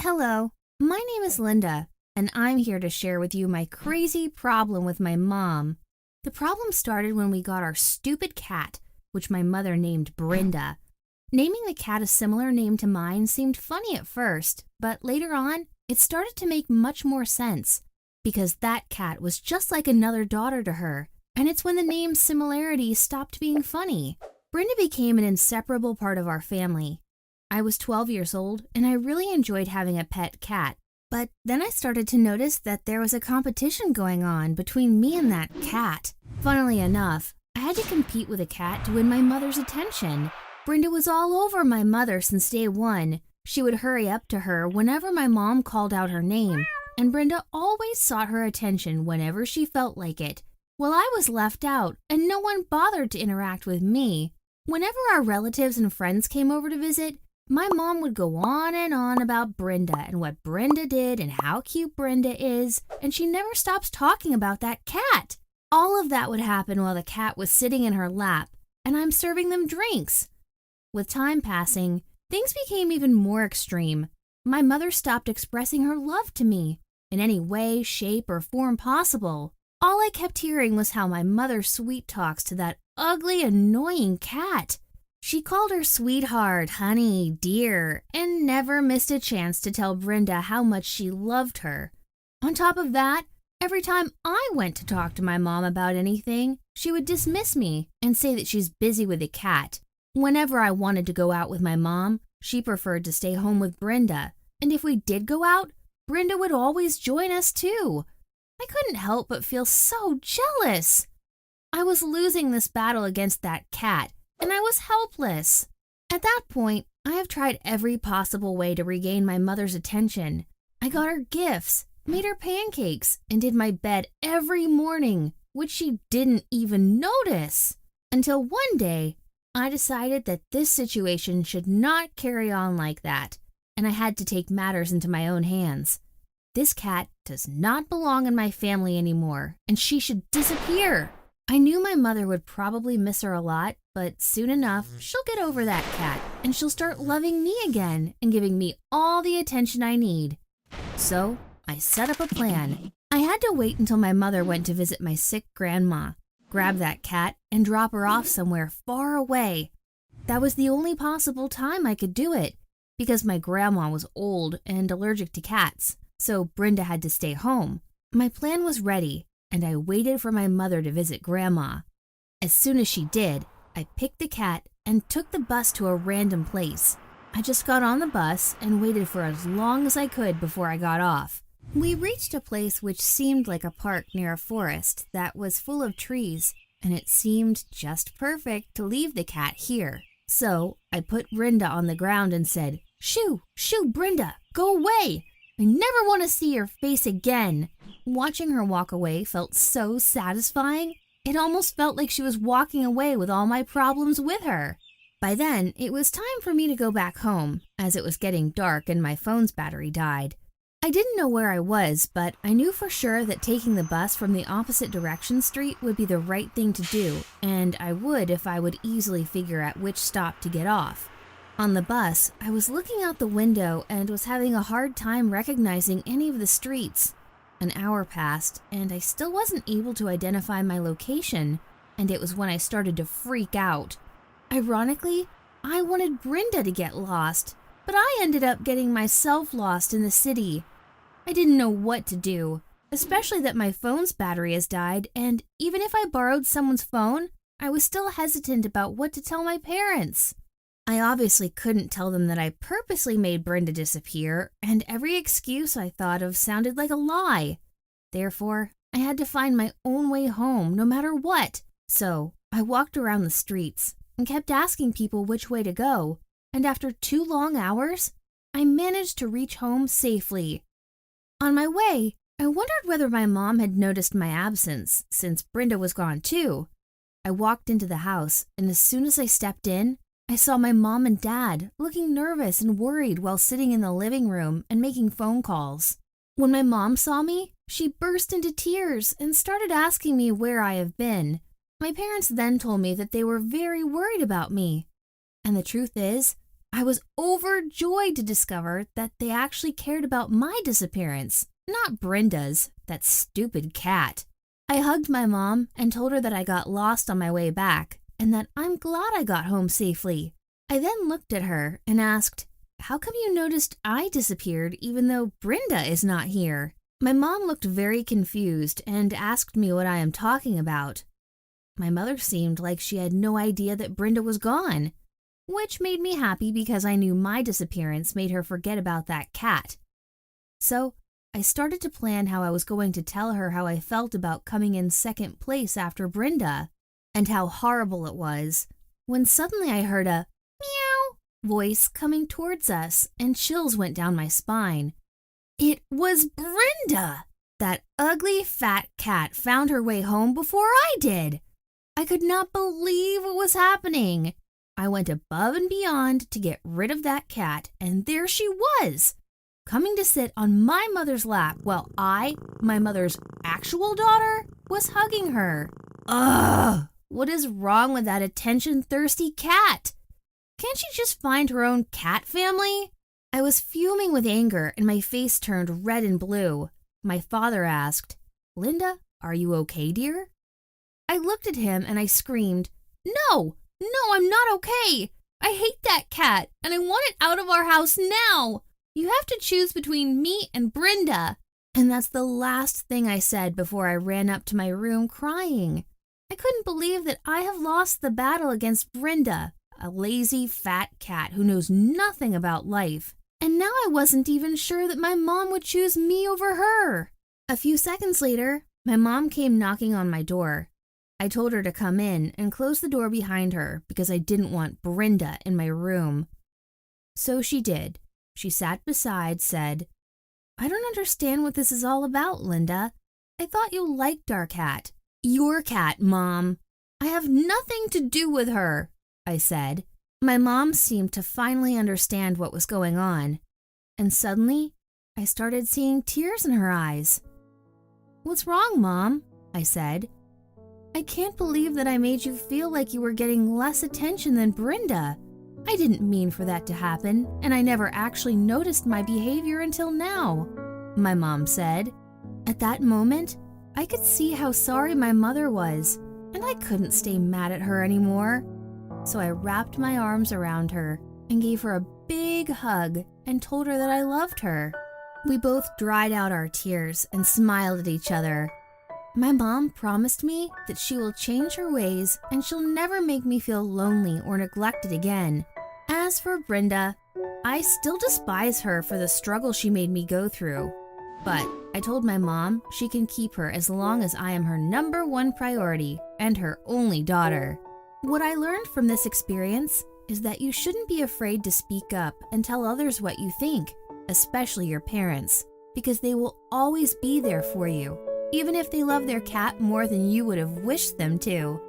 Hello, my name is Linda, and I'm here to share with you my crazy problem with my mom. The problem started when we got our stupid cat, which my mother named Brenda. Naming the cat a similar name to mine seemed funny at first, but later on, it started to make much more sense, because that cat was just like another daughter to her, and it's when the name similarity stopped being funny. Brenda became an inseparable part of our family. I was 12 years old, and I really enjoyed having a pet cat. But then I started to notice that there was a competition going on between me and that cat. Funnily enough, I had to compete with a cat to win my mother's attention. Brenda was all over my mother since day one. She would hurry up to her whenever my mom called out her name, and Brenda always sought her attention whenever she felt like it. Well, I was left out, and no one bothered to interact with me. Whenever our relatives and friends came over to visit, my mom would go on and on about Brenda and what Brenda did and how cute Brenda is, and she never stops talking about that cat. All of that would happen while the cat was sitting in her lap, and I'm serving them drinks. With time passing, things became even more extreme. My mother stopped expressing her love to me in any way, shape, or form possible. All I kept hearing was how my mother sweet talks to that ugly, annoying cat. She called her sweetheart, honey, dear, and never missed a chance to tell Brenda how much she loved her. On top of that, every time I went to talk to my mom about anything, she would dismiss me and say that she's busy with the cat. Whenever I wanted to go out with my mom, she preferred to stay home with Brenda, and if we did go out, Brenda would always join us too. I couldn't help but feel so jealous. I was losing this battle against that cat, and I was helpless. At that point, I have tried every possible way to regain my mother's attention. I got her gifts, made her pancakes, and did my bed every morning, which she didn't even notice. Until one day, I decided that this situation should not carry on like that, and I had to take matters into my own hands. This cat does not belong in my family anymore, and she should disappear. I knew my mother would probably miss her a lot, but soon enough, she'll get over that cat, and she'll start loving me again and giving me all the attention I need. So, I set up a plan. I had to wait until my mother went to visit my sick grandma, grab that cat, and drop her off somewhere far away. That was the only possible time I could do it, because my grandma was old and allergic to cats, so Brenda had to stay home. My plan was ready, and I waited for my mother to visit Grandma. As soon as she did, I picked the cat and took the bus to a random place. I just got on the bus and waited for as long as I could before I got off. We reached a place which seemed like a park near a forest that was full of trees, and it seemed just perfect to leave the cat here. So I put Brenda on the ground and said, "Shoo, shoo, Brenda, go away! I never want to see your face again." Watching her walk away felt so satisfying. It almost felt like she was walking away with all my problems with her. By then, it was time for me to go back home, as it was getting dark and my phone's battery died. I didn't know where I was, but I knew for sure that taking the bus from the opposite direction street would be the right thing to do, and I would if I would easily figure out which stop to get off. On the bus, I was looking out the window and was having a hard time recognizing any of the streets. An hour passed, and I still wasn't able to identify my location, and it was when I started to freak out. Ironically, I wanted Brenda to get lost, but I ended up getting myself lost in the city. I didn't know what to do, especially that my phone's battery has died, and even if I borrowed someone's phone, I was still hesitant about what to tell my parents. I obviously couldn't tell them that I purposely made Brenda disappear, and every excuse I thought of sounded like a lie. Therefore, I had to find my own way home no matter what. So, I walked around the streets and kept asking people which way to go, and after 2 long hours, I managed to reach home safely. On my way, I wondered whether my mom had noticed my absence, since Brenda was gone too. I walked into the house, and as soon as I stepped in, I saw my mom and dad looking nervous and worried while sitting in the living room and making phone calls. When my mom saw me, she burst into tears and started asking me where I have been. My parents then told me that they were very worried about me. And the truth is, I was overjoyed to discover that they actually cared about my disappearance, not Brenda's, that stupid cat. I hugged my mom and told her that I got lost on my way back and that I'm glad I got home safely. I then looked at her and asked, "How come you noticed I disappeared even though Brenda is not here?" My mom looked very confused and asked me what I am talking about. My mother seemed like she had no idea that Brenda was gone, which made me happy because I knew my disappearance made her forget about that cat. So I started to plan how I was going to tell her how I felt about coming in second place after Brenda and how horrible it was, when suddenly I heard a meow voice coming towards us and chills went down my spine. It was Brenda! That ugly fat cat found her way home before I did. I could not believe what was happening. I went above and beyond to get rid of that cat, and there she was, coming to sit on my mother's lap while I, my mother's actual daughter, was hugging her. Ugh! What is wrong with that attention-thirsty cat? Can't she just find her own cat family? I was fuming with anger and my face turned red and blue. My father asked, "Linda, are you okay, dear?" I looked at him and I screamed, No, I'm not okay. I hate that cat and I want it out of our house now. You have to choose between me and Brenda." And that's the last thing I said before I ran up to my room crying. I couldn't believe that I have lost the battle against Brenda, a lazy, fat cat who knows nothing about life. And now I wasn't even sure that my mom would choose me over her. A few seconds later, my mom came knocking on my door. I told her to come in and close the door behind her because I didn't want Brenda in my room. So she did. She sat beside, said, "I don't understand what this is all about, Linda. I thought you liked our cat." "Your cat, Mom. I have nothing to do with her," I said. My mom seemed to finally understand what was going on, and suddenly I started seeing tears in her eyes. "What's wrong, Mom?" I said. "I can't believe that I made you feel like you were getting less attention than Brenda. I didn't mean for that to happen, and I never actually noticed my behavior until now," my mom said. At that moment, I could see how sorry my mother was, and I couldn't stay mad at her anymore. So I wrapped my arms around her and gave her a big hug and told her that I loved her. We both dried out our tears and smiled at each other. My mom promised me that she will change her ways and she'll never make me feel lonely or neglected again. As for Brenda, I still despise her for the struggle she made me go through. But I told my mom she can keep her as long as I am her #1 priority and her only daughter. What I learned from this experience is that you shouldn't be afraid to speak up and tell others what you think, especially your parents, because they will always be there for you, even if they love their cat more than you would have wished them to.